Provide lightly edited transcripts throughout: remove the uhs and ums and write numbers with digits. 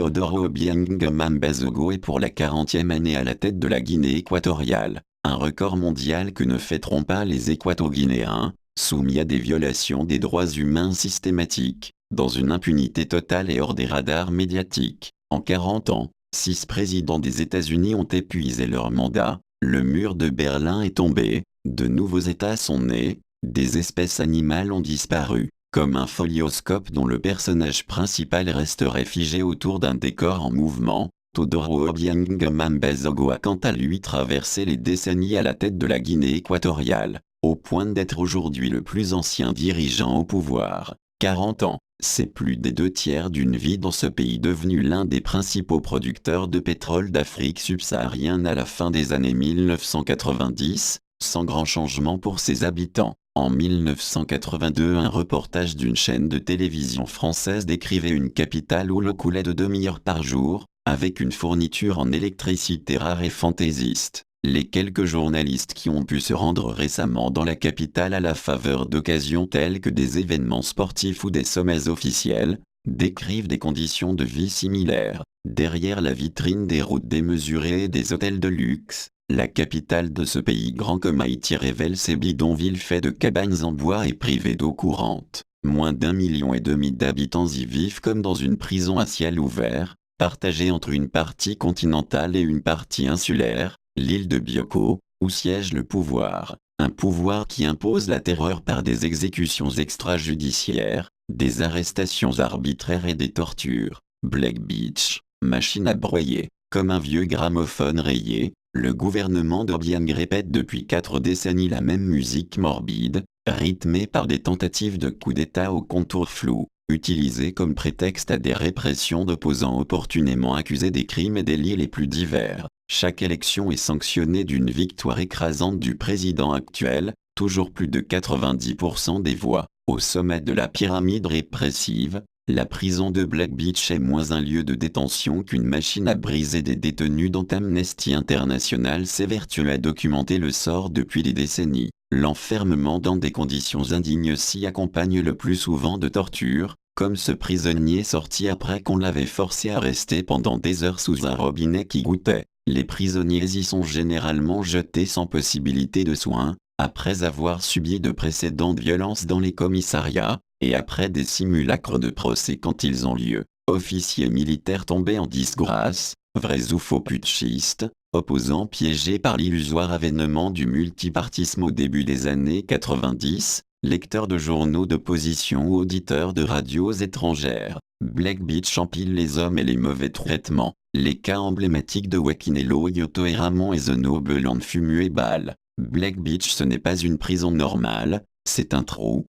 Teodoro Obiang Nguema est pour la 40e année à la tête de la Guinée équatoriale, un record mondial que ne fêteront pas les Équato-Guinéens, soumis à des violations des droits humains systématiques, dans une impunité totale et hors des radars médiatiques. En 40 ans, 6 présidents des États-Unis ont épuisé leur mandat, le mur de Berlin est tombé, de nouveaux États sont nés, des espèces animales ont disparu, comme un folioscope dont le personnage principal resterait figé autour d'un décor en mouvement. Teodoro Obiang Nguema a quant à lui traversé les décennies à la tête de la Guinée équatoriale, au point d'être aujourd'hui le plus ancien dirigeant au pouvoir. 40 ans, c'est plus des 2/3 d'une vie dans ce pays devenu l'un des principaux producteurs de pétrole d'Afrique subsaharienne à la fin des années 1990, sans grand changement pour ses habitants. En 1982, un reportage d'une chaîne de télévision française décrivait une capitale où l'eau coulait de demi-heure par jour, avec une fourniture en électricité rare et fantaisiste. Les quelques journalistes qui ont pu se rendre récemment dans la capitale à la faveur d'occasions telles que des événements sportifs ou des sommets officiels, décrivent des conditions de vie similaires. Derrière la vitrine des routes démesurées et des hôtels de luxe, la capitale de ce pays grand comme Haïti révèle ses bidonvilles faits de cabanes en bois et privées d'eau courante. Moins d'1,5 million d'habitants y vivent comme dans une prison à ciel ouvert, partagée entre une partie continentale et une partie insulaire, l'île de Bioko, où siège le pouvoir. Un pouvoir qui impose la terreur par des exécutions extrajudiciaires, des arrestations arbitraires et des tortures. Black Beach, machine à broyer, comme un vieux gramophone rayé, le gouvernement d'Obiang répète depuis 4 décennies la même musique morbide, rythmée par des tentatives de coup d'État aux contours flous, utilisées comme prétexte à des répressions d'opposants opportunément accusés des crimes et délits les plus divers. Chaque élection est sanctionnée d'une victoire écrasante du président actuel, toujours plus de 90% des voix. Au sommet de la pyramide répressive, la prison de Black Beach est moins un lieu de détention qu'une machine à briser des détenus dont Amnesty International s'évertue à documenter le sort depuis des décennies. L'enfermement dans des conditions indignes s'y accompagne le plus souvent de tortures, comme ce prisonnier sorti après qu'on l'avait forcé à rester pendant des heures sous un robinet qui goûtait. Les prisonniers y sont généralement jetés sans possibilité de soins, après avoir subi de précédentes violences dans les commissariats, et après des simulacres de procès quand ils ont lieu. Officiers militaires tombés en disgrâce, vrais ou faux putschistes, opposants piégés par l'illusoire avènement du multipartisme au début des années 90, lecteurs de journaux d'opposition ou auditeurs de radios étrangères. Black Beach empile les hommes et les mauvais traitements. Les cas emblématiques de Wakinelo Yoto et Ramon Ezono Beland Fumu et Bâle. Black Beach ce n'est pas une prison normale, c'est un trou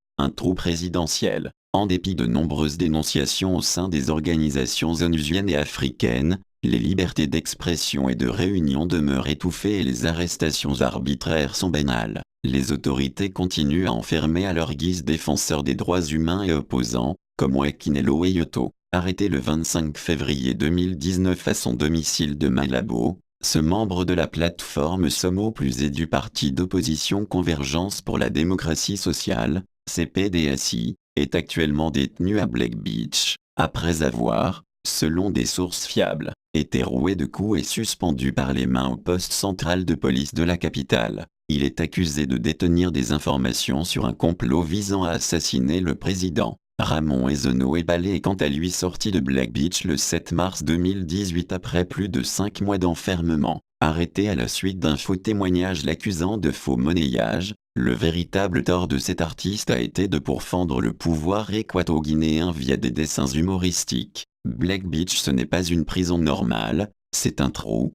présidentiel. En dépit de nombreuses dénonciations au sein des organisations onusiennes et africaines, les libertés d'expression et de réunion demeurent étouffées et les arrestations arbitraires sont banales. Les autorités continuent à enfermer à leur guise défenseurs des droits humains et opposants, comme Wakinelo Yoto. Arrêté le 25 février 2019 à son domicile de Malabo, ce membre de la plateforme Somo Plus et du parti d'opposition Convergence pour la démocratie sociale, CPDSI, est actuellement détenu à Black Beach, après avoir, selon des sources fiables, été roué de coups et suspendu par les mains au poste central de police de la capitale. Il est accusé de détenir des informations sur un complot visant à assassiner le président. Ramon Ezono Ebale est quant à lui sorti de Black Beach le 7 mars 2018 après plus de 5 mois d'enfermement. Arrêté à la suite d'un faux témoignage l'accusant de faux monnayage, le véritable tort de cet artiste a été de pourfendre le pouvoir équato-guinéen via des dessins humoristiques. Black Beach ce n'est pas une prison normale, c'est un trou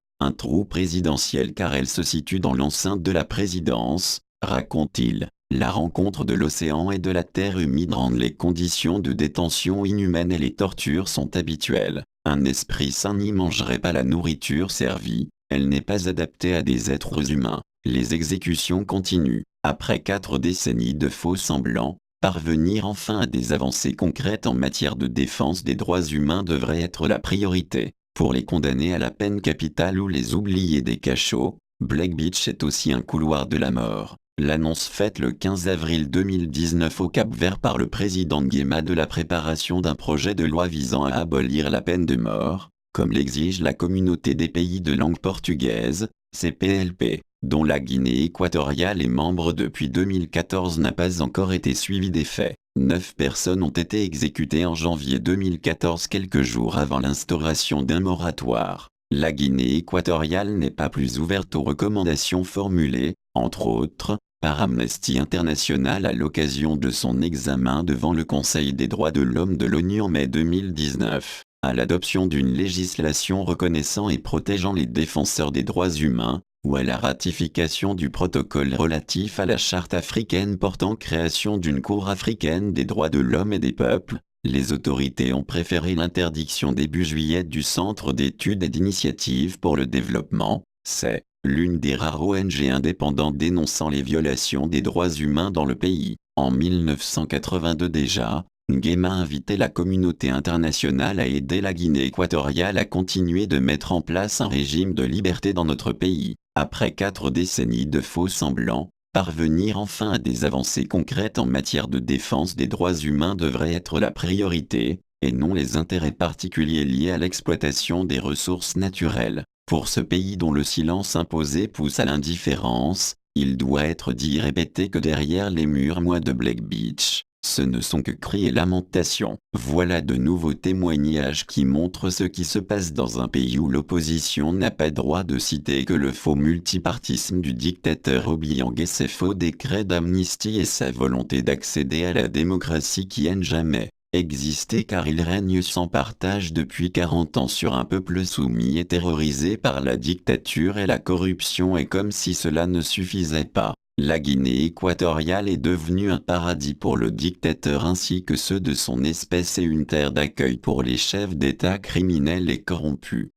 présidentiel car elle se situe dans l'enceinte de la présidence, raconte-t-il. La rencontre de l'océan et de la terre humide rend les conditions de détention inhumaines et les tortures sont habituelles. Un esprit sain n'y mangerait pas la nourriture servie, elle n'est pas adaptée à des êtres humains. Les exécutions continuent. Après 4 décennies de faux semblants, parvenir enfin à des avancées concrètes en matière de défense des droits humains devrait être la priorité. Pour les condamnés à la peine capitale ou les oubliés des cachots, Black Beach est aussi un couloir de la mort. L'annonce faite le 15 avril 2019 au Cap-Vert par le président Nguema de la préparation d'un projet de loi visant à abolir la peine de mort, comme l'exige la Communauté des pays de langue portugaise, CPLP, dont la Guinée équatoriale est membre depuis 2014 n'a pas encore été suivie des faits. 9 personnes ont été exécutées en janvier 2014, quelques jours avant l'instauration d'un moratoire. La Guinée équatoriale n'est pas plus ouverte aux recommandations formulées, entre autres, par Amnesty International à l'occasion de son examen devant le Conseil des droits de l'homme de l'ONU en mai 2019, à l'adoption d'une législation reconnaissant et protégeant les défenseurs des droits humains, ou à la ratification du protocole relatif à la Charte africaine portant création d'une Cour africaine des droits de l'homme et des peuples. Les autorités ont préféré l'interdiction début juillet du Centre d'études et d'initiatives pour le développement, c'est l'une des rares ONG indépendantes dénonçant les violations des droits humains dans le pays. En 1982 déjà, Nguema invitait la communauté internationale à aider la Guinée équatoriale à continuer de mettre en place un régime de liberté dans notre pays. Après 4 décennies de faux semblants, parvenir enfin à des avancées concrètes en matière de défense des droits humains devrait être la priorité, et non les intérêts particuliers liés à l'exploitation des ressources naturelles. Pour ce pays dont le silence imposé pousse à l'indifférence, il doit être dit et répété que derrière les murmures de Black Beach, ce ne sont que cris et lamentations. Voilà de nouveaux témoignages qui montrent ce qui se passe dans un pays où l'opposition n'a pas droit de citer que le faux multipartisme du dictateur Obiang et ses faux décrets d'amnistie et sa volonté d'accéder à la démocratie qui n'a jamais existé car il règne sans partage depuis 40 ans sur un peuple soumis et terrorisé par la dictature et la corruption, et comme si cela ne suffisait pas, la Guinée équatoriale est devenue un paradis pour le dictateur ainsi que ceux de son espèce et une terre d'accueil pour les chefs d'État criminels et corrompus.